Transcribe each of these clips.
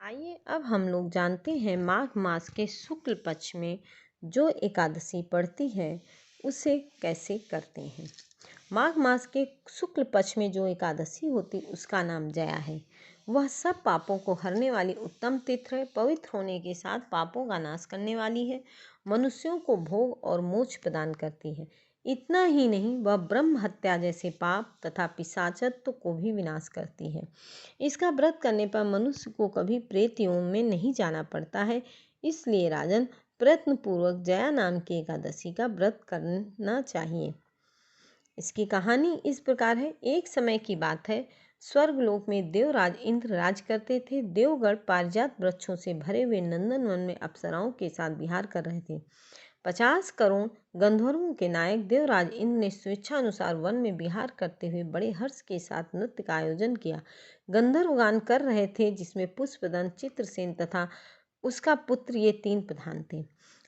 आइए अब हम लोग जानते हैं माघ मास के शुक्ल पक्ष में जो एकादशी पड़ती है उसे कैसे करते हैं। माघ मास के शुक्ल पक्ष में जो एकादशी होती उसका नाम जया है। वह सब पापों को हरने वाली उत्तम तिथि है। पवित्र होने के साथ पापों का नाश करने वाली है। मनुष्यों को भोग और मोक्ष प्रदान करती है। इतना ही नहीं, वह ब्रह्म हत्या जैसे पाप तथा पिशाचत्व को भी विनाश करती है। इसका व्रत करने पर मनुष्य को कभी प्रेत योनि में नहीं जाना पड़ता है। इसलिए राजन, प्रयत्न पूर्वक जया नाम की एकादशी का व्रत करना चाहिए। इसकी कहानी इस प्रकार है। एक समय की बात है, स्वर्गलोक में देवराज इंद्र राज करते थे। देवगढ़ पारिजात वृक्षों से भरे हुए नंदनवन में अप्सराओं के साथ विहार कर रहे थे। 50 करोड़ गंधर्वों के नायक देवराज इंद्र ने स्वेच्छानुसार वन में विहार करते हुए बड़े हर्ष के साथ नृत्य का आयोजन किया। गंधर्व गान कर रहे थे, जिसमें पुष्पदंत, चित्रसेन तथा उसका पुत्र ये 3 प्रधान थे।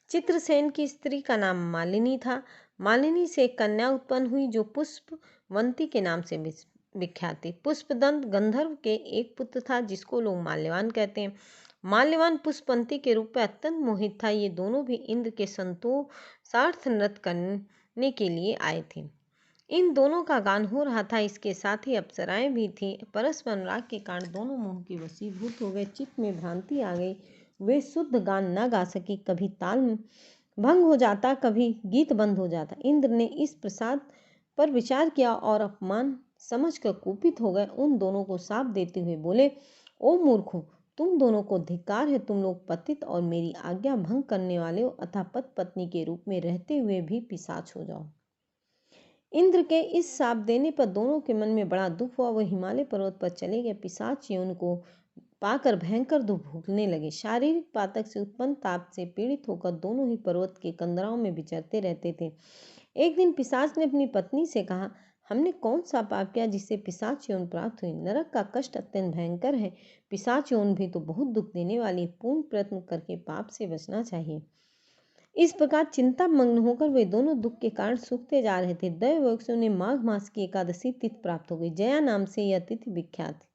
चित्रसेन की स्त्री का नाम मालिनी था। मालिनी से एक कन्या उत्पन्न हुई जो पुष्पवंती के नाम से विख्यात थी। पुष्पदंत गंधर्व के एक पुत्र था जिसको लोग माल्यवान कहते हैं। माल्यवान पुष्पवंती के रूप में अत्यंत मोहित था। ये दोनों भी इंद्र के संतोषार्थ नृत्य करने के लिए आए थे। इन दोनों का गान हो रहा था। इसके साथ ही अप्सराएं भी थीं। परस्पर अनुराग के कारण दोनों मोह की वशीभूत हो गए। चित्त में भ्रांति आ गई। वे शुद्ध गान न गा सकी। कभी ताल भंग हो जाता, कभी गीत बंद हो जाता। इंद्र ने इस प्रसाद पर विचार किया और अपमान समझकर कुपित हो गए। उन दोनों को शाप देते हुए बोले, ओ मूर्खों, तुम दोनों को धिक्कार है। तुम लोग पतित और मेरी आज्ञा भंग करने वाले हो, अतः पति पत्नी के रूप में रहते हुए भी पिशाच हो जाओ। इंद्र के इस शाप देने पर दोनों के मन में बड़ा दुख हुआ। वह हिमालय पर्वत पर चले गए। पिशाच योनि को पाकर भयंकर दुख भोगने लगे। शारीरिक पातक से उत्पन्न ताप से पीड़ित होकर दोनों ही पर्वत के कंदराओं में विचरते रहते थे। एक दिन पिशाच ने अपनी पत्नी से कहा, हमने कौन सा पाप किया जिससे पिशाच योनि प्राप्त हुई? नरक का कष्ट अत्यंत भयंकर है। पिशाच योनि भी तो बहुत दुख देने वाली। पूर्ण प्रयत्न करके पाप से बचना चाहिए। इस प्रकार चिंता मग्न होकर वे दोनों दुख के कारण सूखते जा रहे थे। दैवयोग से उन्हें माघ मास की एकादशी तिथि प्राप्त हो गई। जया नाम से यह तिथि विख्यात थी,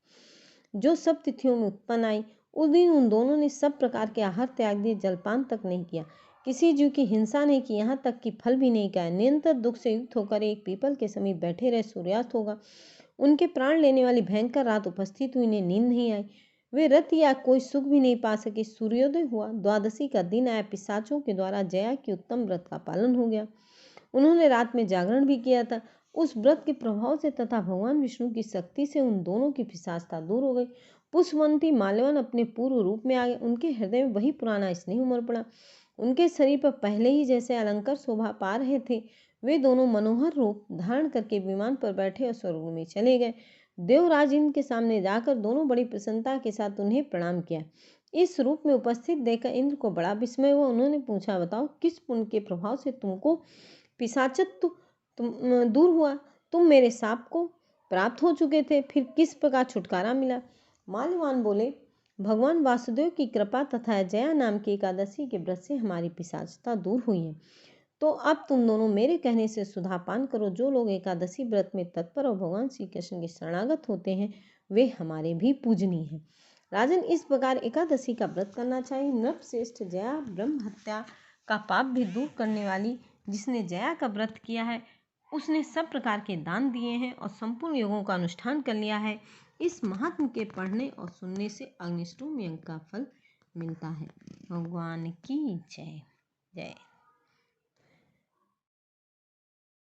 जो सब तिथियों में उत्पन्न आई। उस दिन उन दोनों ने सब प्रकार के आहार त्याग दिए, जलपान तक नहीं किया, किसी जीव की हिंसा नहीं की, यहाँ तक कि फल भी नहीं खाया। निरंतर दुख से युक्त होकर एक पीपल के समीप बैठे रहे। सूर्यास्त होगा, उनके प्राण लेने वाली भयंकर रात उपस्थित हुई। इन्हें नींद नहीं आई। वे रत या कोई सुख भी नहीं पा सके। सूर्योदय हुआ, द्वादशी का दिन आया। पिशाचों के द्वारा जया की उत्तम व्रत का पालन हो गया। उन्होंने रात में जागरण भी किया था। उस व्रत के प्रभाव से तथा भगवान विष्णु की शक्ति से उन दोनों की पिशाचता दूर हो गई। पुष्पवंती माल्यवान अपने पूर्व रूप में आ गए। उनके हृदय में वही पुराना स्नेह उमड़ पड़ा। उनके शरीर पर पहले ही जैसे अलंकार शोभा पा रहे थे। वे दोनों मनोहर रूप धारण करके विमान पर बैठे और स्वर्ग में चले गए। देवराज इंद्र के सामने जाकर दोनों बड़ी प्रसन्नता के साथ उन्हें प्रणाम किया। इस रूप में उपस्थित देखकर इंद्र को बड़ा विस्मय हुआ। उन्होंने पूछा, बताओ किस पुण्य के प्रभाव से तुमको पिशाचत्व दूर हुआ? तुम मेरे शाप को प्राप्त हो चुके थे, फिर किस प्रकार छुटकारा मिला? माल्यवान बोले, भगवान वासुदेव की कृपा तथा जया नाम की एकादशी के व्रत से हमारी पिशाचता दूर हुई है। तो अब तुम दोनों मेरे कहने से सुधा पान करो। जो लोग एकादशी व्रत में तत्पर और भगवान श्री कृष्ण के शरणागत होते हैं वे हमारे भी पूजनीय हैं। राजन, इस प्रकार एकादशी का व्रत करना चाहिए। नृपश्रेष्ठ जया ब्रह्म हत्या का पाप भी दूर करने वाली, जिसने जया का व्रत किया है उसने सब प्रकार के दान दिए हैं और संपूर्ण योगों का अनुष्ठान कर लिया है। इस महात्म के पढ़ने और सुनने से अग्निष्टोम यज्ञ का फल मिलता है। भगवान की जय जय।